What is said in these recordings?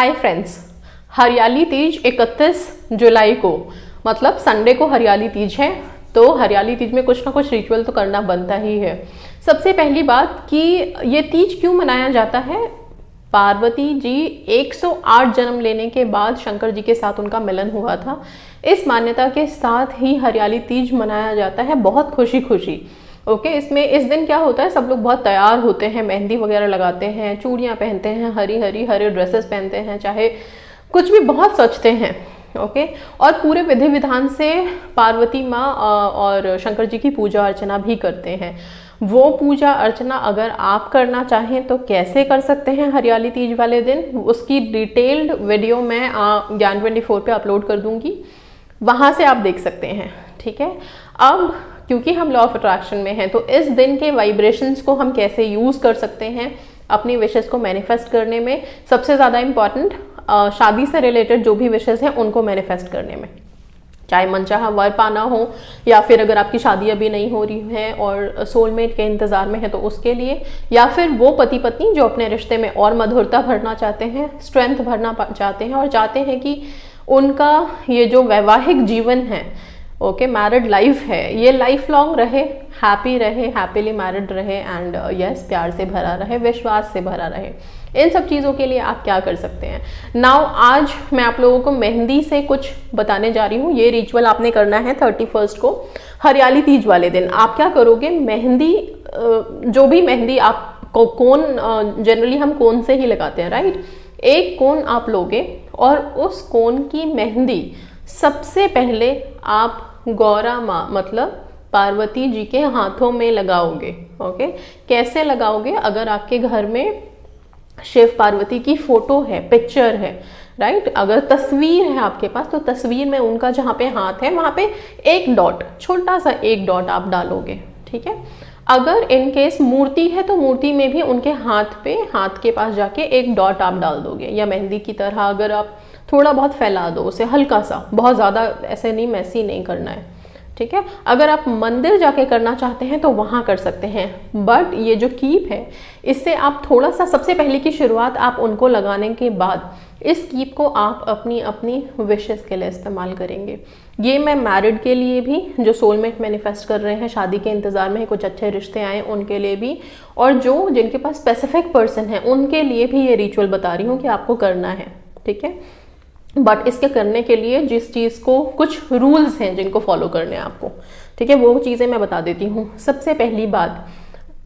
Hi friends, हरियाली तीज 31 जुलाई को मतलब संडे को हरियाली तीज है। तो हरियाली तीज में कुछ ना कुछ रिचुअल तो करना बनता ही है। सबसे पहली बात कि ये तीज क्यों मनाया जाता है। पार्वती जी 108 जन्म लेने के बाद शंकर जी के साथ उनका मिलन हुआ था। इस मान्यता के साथ ही हरियाली तीज मनाया जाता है, बहुत खुशी खुशी। ओके इसमें इस दिन क्या होता है, सब लोग बहुत तैयार होते हैं, मेहंदी वगैरह लगाते हैं, चूड़ियाँ पहनते हैं, हरे ड्रेसेस पहनते हैं, चाहे कुछ भी बहुत सजते हैं। ओके और पूरे विधि विधान से पार्वती माँ और शंकर जी की पूजा अर्चना भी करते हैं। वो पूजा अर्चना अगर आप करना चाहें तो कैसे कर सकते हैं हरियाली तीज वाले दिन, उसकी डिटेल्ड वीडियो मैं ज्ञान24 पे अपलोड कर दूंगी, वहाँ से आप देख सकते हैं। ठीक है, अब क्योंकि हम लॉ ऑफ अट्रैक्शन में हैं तो इस दिन के वाइब्रेशंस को हम कैसे यूज़ कर सकते हैं अपनी विशेस को मैनिफेस्ट करने में। सबसे ज़्यादा इम्पॉर्टेंट शादी से रिलेटेड जो भी विशेस हैं उनको मैनिफेस्ट करने में, चाहे मनचाहा वर पाना हो या फिर अगर आपकी शादी अभी नहीं हो रही है और सोलमेट के इंतज़ार में है तो उसके लिए, या फिर वो पति पत्नी जो अपने रिश्ते में और मधुरता भरना चाहते हैं, स्ट्रेंथ भरना चाहते हैं और चाहते हैं कि उनका ये जो वैवाहिक जीवन है, ओके मैरिड लाइफ है, ये लाइफ लॉन्ग रहे, हैप्पी रहे, हैप्पीली मैरिड रहे एंड यस प्यार से भरा रहे, विश्वास से भरा रहे। इन सब चीज़ों के लिए आप क्या कर सकते हैं। नाउ आज मैं आप लोगों को मेहंदी से कुछ बताने जा रही हूँ। ये रिचुअल आपने करना है 31 को हरियाली तीज वाले दिन। आप क्या करोगे, मेहंदी जो भी मेहंदी आप कोन जनरली हम कोन से ही लगाते हैं, राइट। एक कोन आप लोगे और उस कोन की मेहंदी सबसे पहले आप गौरा माँ मतलब पार्वती जी के हाथों में लगाओगे। ओके कैसे लगाओगे, अगर आपके घर में शिव पार्वती की फोटो है, पिक्चर है, राइट, अगर तस्वीर है आपके पास तो तस्वीर में उनका जहाँ पे हाथ है वहाँ पे एक डॉट, छोटा सा एक डॉट आप डालोगे। ठीक है, अगर इन केस मूर्ति है तो मूर्ति में भी उनके हाथ के पास जाके एक डॉट आप डाल दोगे, या मेहंदी की तरह अगर आप थोड़ा बहुत फैला दो उसे, हल्का सा, बहुत ज़्यादा ऐसे नहीं, मैसी नहीं करना है। ठीक है, अगर आप मंदिर जाके करना चाहते हैं तो वहाँ कर सकते हैं, बट ये जो कीप है इससे आप थोड़ा सा, सबसे पहले की शुरुआत आप उनको लगाने के बाद इस कीप को आप अपनी विशेस के लिए इस्तेमाल करेंगे। ये मैं मैरिड के लिए भी, जो सोलमेट मैनिफेस्ट कर रहे हैं, शादी के इंतज़ार में कुछ अच्छे रिश्ते आए उनके लिए भी, और जो जिनके पास स्पेसिफिक पर्सन है उनके लिए भी ये रिचुअल बता रही हूँ कि आपको करना है। ठीक है, बट इसके करने के लिए जिस चीज़ को, कुछ रूल्स हैं जिनको फॉलो करने हैं आपको। ठीक है, वो चीज़ें मैं बता देती हूँ। सबसे पहली बात,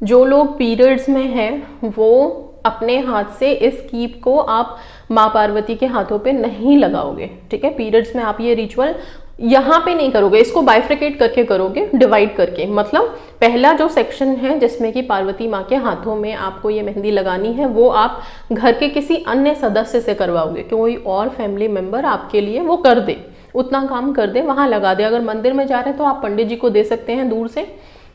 जो लोग पीरियड्स में हैं वो अपने हाथ से इस कीप को आप माँ पार्वती के हाथों पे नहीं लगाओगे। ठीक है, पीरियड्स में आप ये रिचुअल यहाँ पे नहीं करोगे, इसको बाइफ्रिकेट करके करोगे, डिवाइड करके। मतलब पहला जो सेक्शन है जिसमें कि पार्वती माँ के हाथों में आपको ये मेहंदी लगानी है वो आप घर के किसी अन्य सदस्य से करवाओगे, कोई और फैमिली मेंबर आपके लिए वो कर दे, उतना काम कर दे, वहाँ लगा दे। अगर मंदिर में जा रहे हैं तो आप पंडित जी को दे सकते हैं दूर से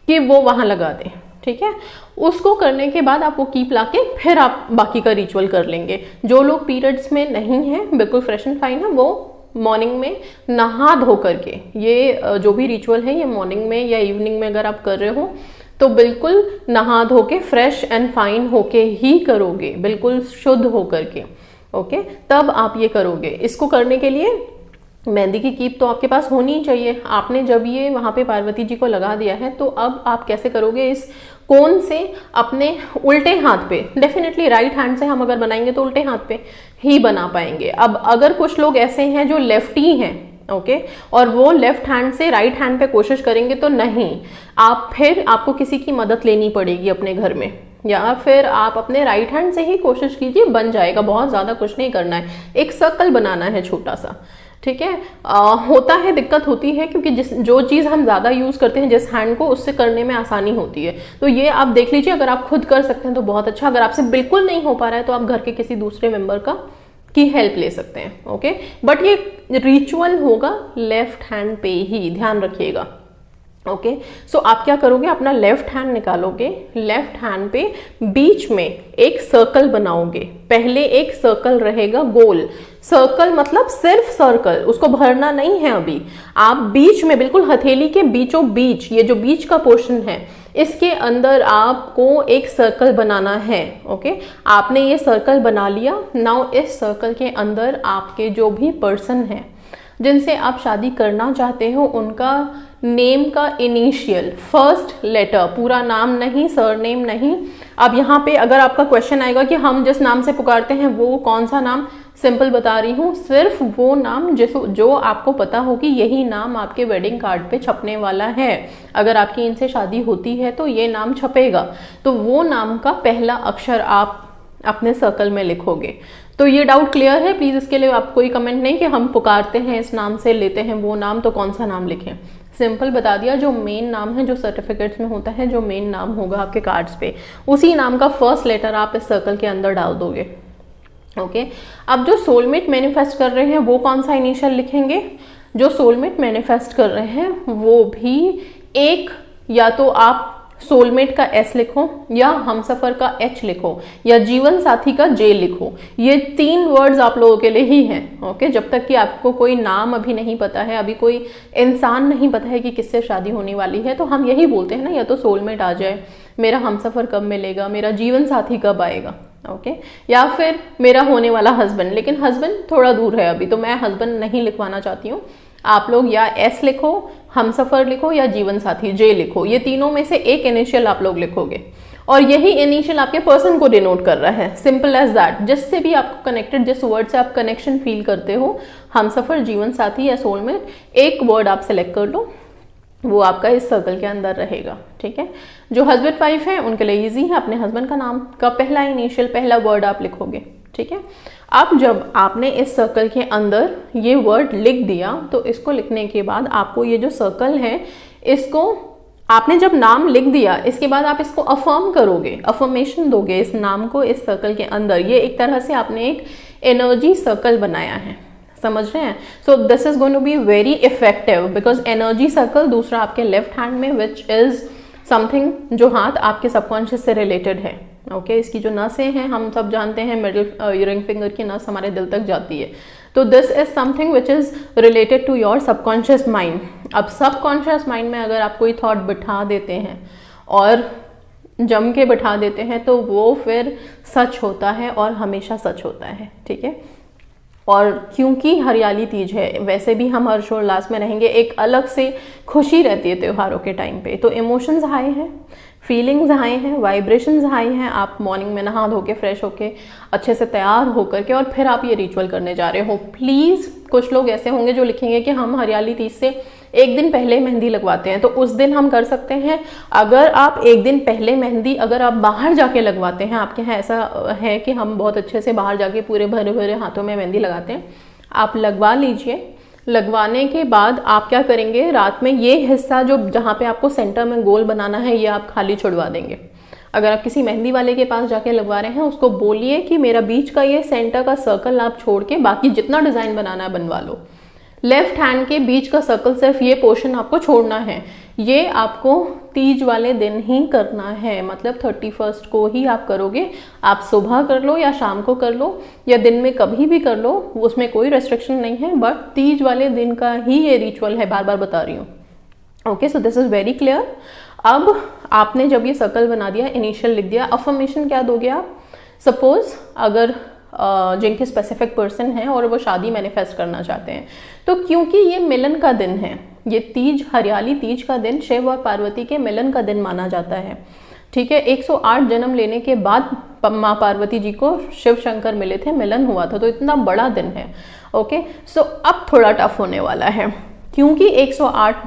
कि वो वहाँ लगा दें। ठीक है, उसको करने के बाद आप वो कीप लाके फिर आप बाकी का रिचुअल कर लेंगे। जो लोग पीरियड्स में नहीं हैं, बिल्कुल फ्रेश एंड फाइन है, वो मॉर्निंग में नहा धो करके, ये जो भी रिचुअल है ये मॉर्निंग में या इवनिंग में अगर आप कर रहे हो तो बिल्कुल नहा धो के फ्रेश एंड फाइन होके ही करोगे, बिल्कुल शुद्ध हो करके। ओके, तब आप ये करोगे। इसको करने के लिए मेहंदी की कीप तो आपके पास होनी ही चाहिए। आपने जब ये वहाँ पे पार्वती जी को लगा दिया है तो अब आप कैसे करोगे, इस कोन से अपने उल्टे हाथ पे, डेफिनेटली राइट हैंड से हम अगर बनाएंगे तो उल्टे हाथ पे ही बना पाएंगे। अब अगर कुछ लोग ऐसे हैं जो लेफ्टी हैं, ओके, और वो लेफ्ट हैंड से राइट हैंड पे कोशिश करेंगे तो नहीं, आप फिर आपको किसी की मदद लेनी पड़ेगी अपने घर में, या फिर आप अपने राइट हैंड से ही कोशिश कीजिए, बन जाएगा। बहुत ज़्यादा कुछ नहीं करना है, एक सर्कल बनाना है छोटा सा। ठीक है, होता है, दिक्कत होती है क्योंकि जो चीज़ हम ज़्यादा यूज़ करते हैं जिस हैंड को, उससे करने में आसानी होती है। तो ये आप देख लीजिए, अगर आप खुद कर सकते हैं तो बहुत अच्छा, अगर आपसे बिल्कुल नहीं हो पा रहा है तो आप घर के किसी दूसरे मेंबर की हेल्प ले सकते हैं। ओके, बट ये रिचुअल होगा लेफ्ट हैंड पे ही, ध्यान रखिएगा। ओके, सो आप क्या करोगे, अपना लेफ्ट हैंड निकालोगे, लेफ्ट हैंड पे बीच में एक सर्कल बनाओगे। पहले एक सर्कल रहेगा गोल, सर्कल मतलब सिर्फ सर्कल, उसको भरना नहीं है अभी। आप बीच में, बिल्कुल हथेली के बीचों बीच, ये जो बीच का पोर्शन है इसके अंदर आपको एक सर्कल बनाना है। ओके, आपने ये सर्कल बना लिया। नाउ इस सर्कल के अंदर आपके जो भी पर्सन है जिनसे आप शादी करना चाहते हो उनका नेम का इनिशियल फर्स्ट लेटर, पूरा नाम नहीं, सरनेम नहीं। अब यहाँ पे अगर आपका क्वेश्चन आएगा कि हम जिस नाम से पुकारते हैं वो कौन सा नाम, सिंपल बता रही हूँ, सिर्फ वो नाम जो आपको पता हो कि यही नाम आपके वेडिंग कार्ड पे छपने वाला है। अगर आपकी इनसे शादी होती है तो ये नाम छपेगा, तो वो नाम का पहला अक्षर आप अपने सर्कल में लिखोगे। तो ये डाउट क्लियर है? प्लीज इसके लिए आप कोई कमेंट नहीं कि हम पुकारते हैं इस नाम से, लेते हैं वो नाम, तो कौन सा नाम लिखें। सिंपल बता दिया, जो मेन नाम है, जो सर्टिफिकेट्स में होता है, जो मेन नाम होगा आपके कार्ड्स पे, उसी नाम का फर्स्ट लेटर आप इस सर्कल के अंदर डाल दोगे। ओके, अब जो सोलमेट मैनिफेस्ट कर रहे हैं वो कौन सा इनिशियल लिखेंगे? जो सोलमेट मैनिफेस्ट कर रहे हैं वो भी एक, या तो आप सोलमेट का एस लिखो, या हमसफर का एच लिखो, या जीवन साथी का जे लिखो। ये 3 वर्ड्स आप लोगों के लिए ही हैं। ओके, जब तक कि आपको कोई नाम अभी नहीं पता है, अभी कोई इंसान नहीं पता है कि किससे शादी होने वाली है, तो हम यही बोलते हैं ना, या तो सोलमेट आ जाए, मेरा हमसफर कब मिलेगा, मेरा जीवन साथी कब आएगा, ओके, या फिर मेरा होने वाला हस्बैंड। लेकिन हस्बैंड थोड़ा दूर है अभी, तो मैं हस्बैंड नहीं लिखवाना चाहती हूँ। आप लोग या एस लिखो, हमसफर लिखो, या जीवन साथी जे लिखो। ये तीनों में से एक इनिशियल आप लोग लिखोगे, और यही इनिशियल आपके पर्सन को डिनोट कर रहा है। Simple as that. जिससे भी आपको कनेक्टेड, जिस वर्ड से आप कनेक्शन फील करते हो, हमसफर, जीवन साथी या सोलमेट, एक वर्ड आप सेलेक्ट कर लो, वो आपका इस सर्कल के अंदर रहेगा। ठीक है, जो हस्बैंड वाइफ है उनके लिए इजी है, अपने हस्बैंड का नाम का पहला इनिशियल, पहला वर्ड आप लिखोगे। ठीक है, अब जब आपने इस सर्कल के अंदर ये वर्ड लिख दिया, तो इसको लिखने के बाद आपको ये जो सर्कल है, इसको आपने जब नाम लिख दिया, इसके बाद आप इसको अफर्म करोगे, अफर्मेशन दोगे इस नाम को इस सर्कल के अंदर। ये एक तरह से आपने एक एनर्जी सर्कल बनाया है, समझ रहे हैं? So this is going to be very effective, because energy circle दूसरा आपके लेफ्ट हैंड में, विच इज समथिंग, जो हाथ आपके सबकॉन्शियस से रिलेटेड है। ओके, इसकी जो नसें हैं हम सब जानते हैं, मिडिल रिंग फिंगर की नस हमारे दिल तक जाती है। तो this is something which is related to your subconscious mind. अब सबकॉन्शियस माइंड में अगर आप कोई थॉट बिठा देते हैं और जम के बिठा देते हैं, तो वो फिर सच होता है और हमेशा सच होता है। ठीक है, और क्योंकि हरियाली तीज है, वैसे भी हम हर्षोल्लास में रहेंगे, एक अलग से खुशी रहती है त्योहारों के टाइम पे। तो इमोशंस हाई हैं, फीलिंग्स हाई हैं, वाइब्रेशंस हाई हैं। आप मॉर्निंग में नहा धो के फ्रेश होके अच्छे से तैयार होकर के और फिर आप ये रिचुअल करने जा रहे हो। प्लीज़, कुछ लोग ऐसे होंगे जो लिखेंगे कि हम हरियाली तीज से एक दिन पहले मेहंदी लगवाते हैं, तो उस दिन हम कर सकते हैं। अगर आप एक दिन पहले मेहंदी अगर आप बाहर जाके लगवाते हैं, आपके यहाँ ऐसा है कि हम बहुत अच्छे से बाहर जाके पूरे भरे भरे हाथों में मेहंदी लगाते हैं, आप लगवा लीजिए। लगवाने के बाद आप क्या करेंगे, रात में ये हिस्सा जो जहाँ पे आपको सेंटर में गोल बनाना है, ये आप खाली छुड़वा देंगे। अगर आप किसी मेहंदी वाले के पास जाके लगवा रहे हैं, उसको बोलिए कि मेरा बीच का ये सेंटर का सर्कल आप छोड़ के बाकी जितना डिजाइन बनाना है बनवा लो। लेफ्ट हैंड के बीच का सर्कल, सिर्फ ये पोर्शन आपको छोड़ना है। ये आपको तीज वाले दिन ही करना है, मतलब 31 को ही आप करोगे। आप सुबह कर लो या शाम को कर लो या दिन में कभी भी कर लो, उसमें कोई रेस्ट्रिक्शन नहीं है, बट तीज वाले दिन का ही ये रिचुअल है, बार बार बता रही हूँ। Okay, so this is very clear. अब आपने जब ये सर्कल बना दिया, इनिशियल लिख दिया, अफर्मेशन क्या दोगे आप? सपोज अगर जिनके स्पेसिफिक पर्सन है और वो शादी मैनिफेस्ट करना चाहते हैं, तो क्योंकि ये मिलन का दिन है, ये तीज, हरियाली तीज का दिन शिव और पार्वती के मिलन का दिन माना जाता है। ठीक है, 108 जन्म लेने के बाद माँ पार्वती जी को शिव शंकर मिले थे, मिलन हुआ था, तो इतना बड़ा दिन है। ओके, सो अब थोड़ा टफ होने वाला है, क्योंकि 108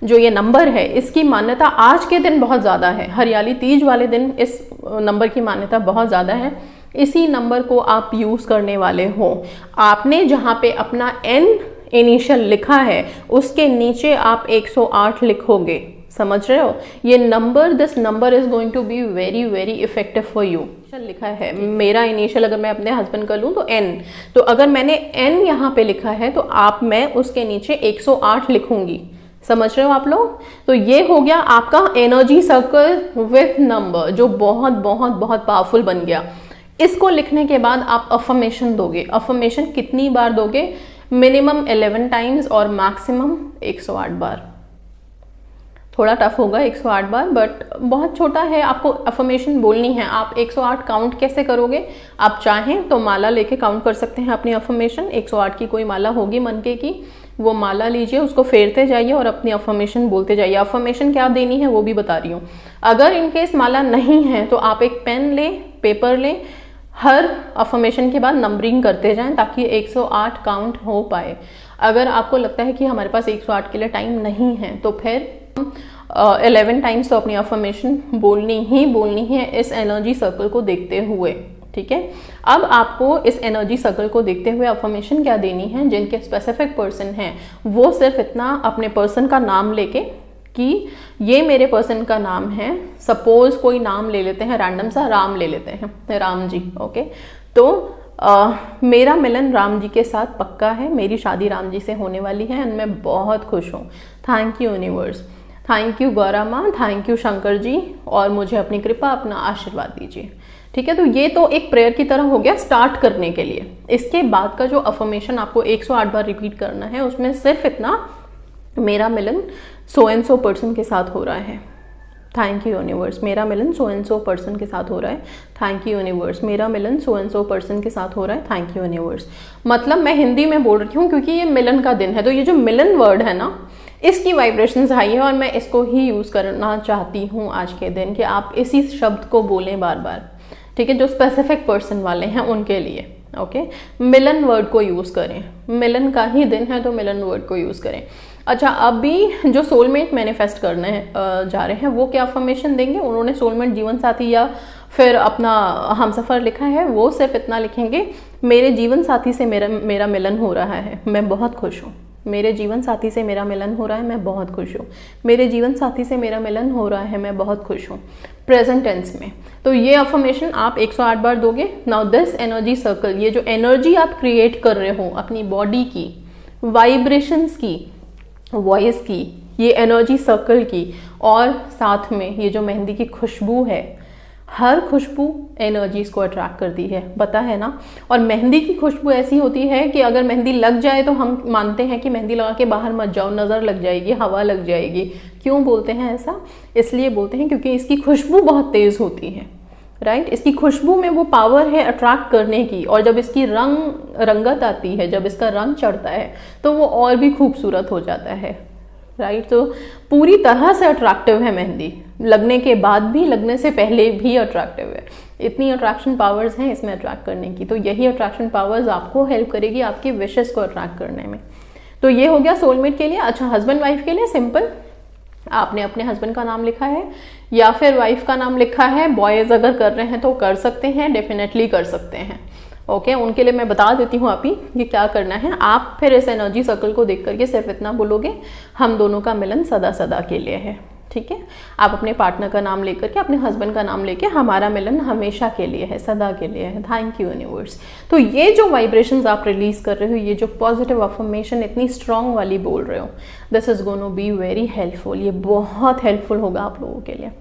जो ये नंबर है, इसकी मान्यता आज के दिन बहुत ज़्यादा है। हरियाली तीज वाले दिन इस नंबर की मान्यता बहुत ज़्यादा है। इसी नंबर को आप यूज़ करने वाले हो। आपने जहाँ पे अपना एन इनिशियल लिखा है, उसके नीचे आप 108 लिखोगे। समझ रहे हो? ये number, this number is going to be very very effective for you. लिखा है मेरा इनिशियल, अगर मैं अपने हस्बैंड का लूँ तो एन, तो अगर मैंने एन यहाँ पे लिखा है तो मैं उसके नीचे 108 लिखूंगी। समझ रहे हो आप लोग? तो ये हो गया आपका एनर्जी सर्कल विथ नंबर, जो बहुत बहुत बहुत पावरफुल बन गया। इसको लिखने के बाद आप अफर्मेशन दोगे। अफर्मेशन कितनी बार दोगे? मिनिमम 11 टाइम्स और मैक्सिमम 108 बार। थोड़ा टफ होगा 108 बार, बट बहुत छोटा है। आपको अफर्मेशन बोलनी है। आप 108 काउंट कैसे करोगे? आप चाहें तो माला लेके काउंट कर सकते हैं अपनी अफर्मेशन। 108 की कोई माला होगी मनके की, वो माला लीजिए, उसको फेरते जाइए और अपनी अफर्मेशन बोलते जाइए। अफर्मेशन क्या देनी है वो भी बता रही हूँ। अगर इनकेस माला नहीं है तो आप एक पेन ले, पेपर ले, हर अफर्मेशन के बाद नंबरिंग करते जाएं ताकि 108 काउंट हो पाए। अगर आपको लगता है कि हमारे पास 108 के लिए टाइम नहीं है तो फिर 11 टाइम्स तो अपनी अफर्मेशन बोलनी है इस एनर्जी सर्कल को देखते हुए। ठीक है, अब आपको इस एनर्जी सर्कल को देखते हुए अफर्मेशन क्या देनी है। जिनके स्पेसिफिक पर्सन हैं वो सिर्फ इतना अपने पर्सन का नाम लेके कि ये मेरे पर्सन का नाम है। सपोज कोई नाम ले लेते हैं, रैंडम सा राम ले लेते हैं, राम जी। ओके, तो मेरा मिलन राम जी के साथ पक्का है, मेरी शादी राम जी से होने वाली है एंड मैं बहुत खुश हूँ। Thank you universe, thank you Gaura माँ, थैंक यू शंकर जी, और मुझे अपनी कृपा, अपना आशीर्वाद दीजिए। ठीक है, तो ये तो एक प्रेयर की तरह हो गया स्टार्ट करने के लिए। इसके बाद का जो अफर्मेशन आपको 108 बार रिपीट करना है उसमें सिर्फ इतना, मेरा मिलन सो एंड सो पर्सन के साथ हो रहा है, थैंक यू यूनिवर्स। मेरा मिलन सो एंड सो पर्सन के साथ हो रहा है, थैंक यू यूनिवर्स। मेरा मिलन सो एंड सो पर्सन के साथ हो रहा है, थैंक यू यूनिवर्स। मतलब मैं हिंदी में बोल रही हूँ क्योंकि ये मिलन का दिन है, तो ये जो मिलन वर्ड है ना, इसकी वाइब्रेशंस हाई है और मैं इसको ही यूज़ करना चाहती हूँ आज के दिन, कि आप इसी शब्द को बोलें बार बार। ठीक है, जो स्पेसिफिक पर्सन वाले हैं उनके लिए। ओके, मिलन वर्ड को यूज़ करें, मिलन का ही दिन है तो मिलन वर्ड को यूज़ करें। अच्छा, अभी जो सोलमेट मैनिफेस्ट करने जा रहे हैं वो क्या अफर्मेशन देंगे? उन्होंने सोलमेट जीवन साथी या फिर अपना हमसफ़र लिखा है, वो सिर्फ इतना लिखेंगे, मेरे जीवन साथी से मेरा मिलन हो रहा है, मैं बहुत खुश हूँ। मेरे जीवन साथी से मेरा मिलन हो रहा है, मैं बहुत खुश हूँ। मेरे जीवन साथी से मेरा मिलन हो रहा है, मैं बहुत खुश हूँ, प्रेजेंट टेंस में। तो ये अफर्मेशन आप 108 बार दोगे। नाउ दिस एनर्जी सर्कल, ये जो एनर्जी आप क्रिएट कर रहे हो अपनी बॉडी की, वाइब्रेशंस की, वॉइस की, ये एनर्जी सर्कल की, और साथ में ये जो मेहंदी की खुशबू है, हर खुशबू एनर्जीज को अट्रैक्ट करती है, पता है ना। और मेहंदी की खुशबू ऐसी होती है कि अगर मेहंदी लग जाए तो हम मानते हैं कि मेहंदी लगा के बाहर मत जाओ, नज़र लग जाएगी, हवा लग जाएगी। क्यों बोलते हैं ऐसा? इसलिए बोलते हैं क्योंकि इसकी खुशबू बहुत तेज़ होती है, राइट। इसकी खुशबू में वो पावर है अट्रैक्ट करने की, और जब इसकी रंगत आती है, जब इसका रंग चढ़ता है तो वो और भी खूबसूरत हो जाता है, राइट। तो पूरी तरह से अट्रैक्टिव है मेहंदी, लगने के बाद भी, लगने से पहले भी अट्रैक्टिव है। इतनी अट्रैक्शन पावर्स हैं इसमें अट्रैक्ट करने की। तो यही अट्रैक्शन पावर्स आपको हेल्प करेगी आपकी विशेस को अट्रैक्ट करने में। तो ये हो गया सोलमेट के लिए। अच्छा, हस्बैंड वाइफ के लिए सिंपल, आपने अपने हस्बैंड का नाम लिखा है या फिर वाइफ का नाम लिखा है। बॉयज़ अगर कर रहे हैं तो कर सकते हैं, डेफिनेटली कर सकते हैं। ओके, उनके लिए मैं बता देती हूँ अभी कि क्या करना है। आप फिर इस एनर्जी सर्कल को देख करके सिर्फ इतना बोलोगे, हम दोनों का मिलन सदा सदा के लिए है। ठीक है, आप अपने पार्टनर का नाम लेकर के, अपने हस्बैंड का नाम लेके, हमारा मिलन हमेशा के लिए है, सदा के लिए है, थैंक यू यूनिवर्स। तो ये जो वाइब्रेशंस आप रिलीज कर रहे हो, ये जो पॉजिटिव अफर्मेशन इतनी स्ट्रांग वाली बोल रहे हो, this is gonna be very helpful. ये बहुत हेल्पफुल होगा आप लोगों के लिए।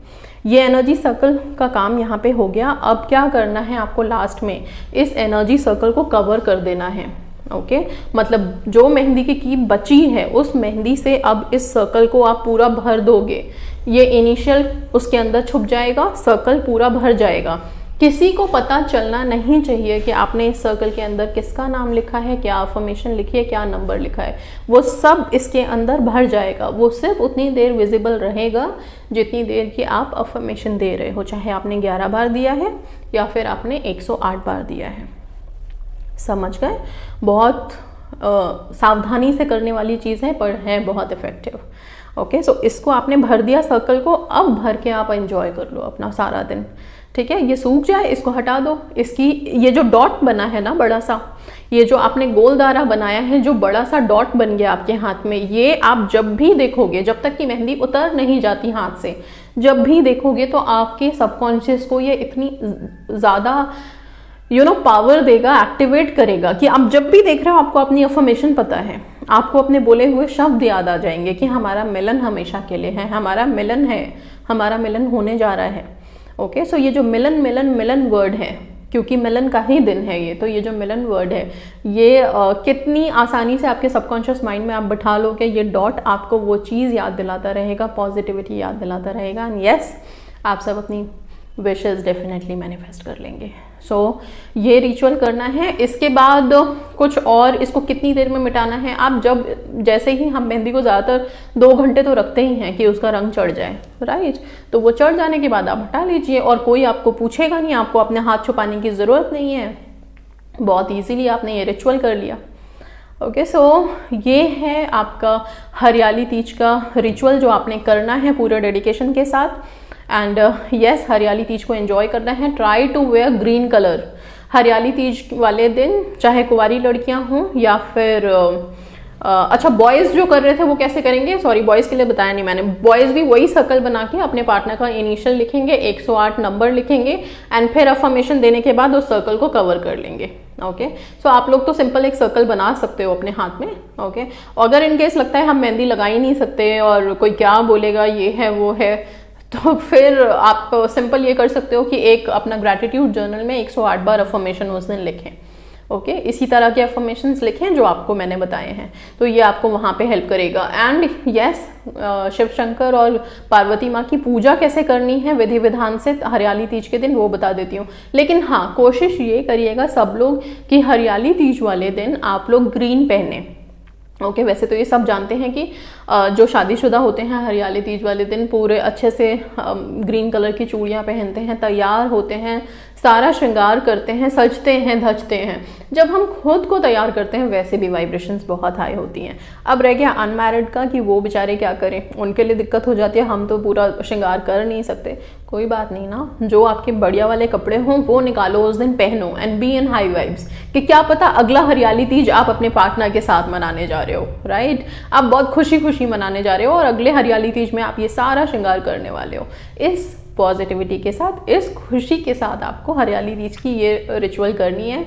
ये एनर्जी सर्कल का काम यहाँ पे हो गया। अब क्या करना है आपको, लास्ट में इस एनर्जी सर्कल को कवर कर देना है। ओके, मतलब जो मेहंदी की कीप बची है उस मेहंदी से अब इस सर्कल को आप पूरा भर दोगे। ये इनिशियल उसके अंदर छुप जाएगा, सर्कल पूरा भर जाएगा। किसी को पता चलना नहीं चाहिए कि आपने इस सर्कल के अंदर किसका नाम लिखा है, क्या अफर्मेशन लिखी है, क्या नंबर लिखा है। वो सब इसके अंदर भर जाएगा। वो सिर्फ उतनी देर विजिबल रहेगा जितनी देर की आप अफर्मेशन दे रहे हो, चाहे आपने 11 बार दिया है या फिर आपने 108 बार दिया है। समझ गए? बहुत सावधानी से करने वाली चीज़ है, पर है बहुत इफेक्टिव। ओके, सो इसको आपने भर दिया सर्कल को, अब भर के आप एंजॉय कर लो अपना सारा दिन। ठीक है, ये सूख जाए, इसको हटा दो। इसकी ये जो डॉट बना है ना बड़ा सा, ये जो आपने गोल दायरा बनाया है, जो बड़ा सा डॉट बन गया आपके हाथ में, ये आप जब भी देखोगे, जब तक कि मेहंदी उतर नहीं जाती हाथ से, जब भी देखोगे तो आपके सबकॉन्शियस को ये इतनी ज़्यादा पावर देगा, एक्टिवेट करेगा कि आप जब भी देख रहे हो आपको अपनी अफर्मेशन पता है, आपको अपने बोले हुए शब्द याद आ जाएंगे कि हमारा मिलन हमेशा के लिए है, हमारा मिलन है, हमारा मिलन होने जा रहा है। ओके, सो ये जो मिलन मिलन मिलन वर्ड है, क्योंकि मिलन का ही दिन है ये। तो ये जो मिलन वर्ड है ये कितनी आसानी से आपके सबकॉन्शियस माइंड में आप बिठा लोगे, ये डॉट आपको वो चीज़ याद दिलाता रहेगा, पॉजिटिविटी याद दिलाता रहेगा। एंड यस, आप सब अपनी विशेस डेफिनेटली मैनिफेस्ट कर लेंगे। सो ये रिचुअल करना है। इसके बाद कुछ और, इसको कितनी देर में मिटाना है, आप जब जैसे ही हम मेहंदी को ज़्यादातर 2 घंटे तो रखते ही हैं कि उसका रंग चढ़ जाए, राइट। तो वो चढ़ जाने के बाद आप हटा लीजिए और कोई आपको पूछेगा नहीं, आपको अपने हाथ छुपाने की ज़रूरत नहीं है, बहुत ईजीली आपने ये रिचुअल कर लिया। ओके, सो ये है आपका हरियाली तीज का रिचुअल जो आपने करना है पूरे डेडिकेशन के साथ। एंड यस, हरियाली तीज को एंजॉय करना है। Try to wear green colour Hariyali Teej वाले दिन, चाहे कुंवारी लड़कियां हों या फिर अच्छा बॉयज़ जो कर रहे थे वो कैसे करेंगे, सॉरी बॉयज़ के लिए बताया नहीं मैंने। बॉयज़ भी वही सर्कल बना के अपने पार्टनर का इनिशियल लिखेंगे, 108 नंबर लिखेंगे एंड फिर अफर्मेशन देने के बाद उस सर्कल को कवर कर लेंगे। ओके, सो आप लोग तो सिंपल एक सर्कल बना सकते हो अपने हाथ में। ओके, अगर इनकेस लगता है हम मेहंदी लगा ही नहीं सकते और कोई क्या बोलेगा, ये है वो है, तो फिर आप सिंपल ये कर सकते हो कि एक अपना ग्रैटिट्यूड जर्नल में 108 बार अफर्मेशन उस दिन लिखें। ओके, इसी तरह के अफर्मेशंस लिखें जो आपको मैंने बताए हैं, तो ये आपको वहाँ पे हेल्प करेगा। एंड यस, शिव शंकर और पार्वती माँ की पूजा कैसे करनी है विधि विधान से हरियाली तीज के दिन, वो बता देती हूँ। लेकिन हाँ, कोशिश ये करिएगा सब लोग कि हरियाली तीज वाले दिन आप लोग ग्रीन पहने। ओके, वैसे तो ये सब जानते हैं कि जो शादीशुदा होते हैं हरियाली तीज वाले दिन पूरे अच्छे से ग्रीन कलर की चूड़ियाँ पहनते हैं, तैयार होते हैं, सारा श्रृंगार करते हैं, सजते हैं, धजते हैं। जब हम खुद को तैयार करते हैं वैसे भी वाइब्रेशंस बहुत हाई होती हैं। अब रह गया अनमैरिड का कि वो बेचारे क्या करें, उनके लिए दिक्कत हो जाती है, हम तो पूरा श्रृंगार कर नहीं सकते। कोई बात नहीं ना, जो आपके बढ़िया वाले कपड़े हों वो निकालो, उस दिन पहनो and be in high vibes, कि क्या पता अगला हरियाली तीज आप अपने पार्टनर के साथ मनाने जा रहे हो, राइट। आप बहुत खुशी खुशी मनाने जा रहे हो और अगले हरियाली तीज में आप ये सारा श्रृंगार करने वाले हो। इस पॉजिटिविटी के साथ, इस खुशी के साथ आपको हरियाली तीज की ये रिचुअल करनी है।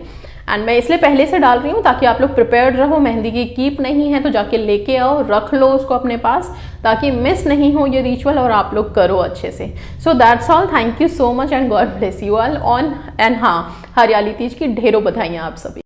एंड मैं इसलिए पहले से डाल रही हूँ ताकि आप लोग प्रिपेयर्ड रहो। मेहंदी की कीप नहीं है तो जाके लेके आओ, रख लो उसको अपने पास, ताकि मिस नहीं हो ये रिचुअल और आप लोग करो अच्छे से। So that's all, thank you so much and God bless you all on. And हाँ, हरियाली तीज की ढेरों बधाइयाँ आप सभी।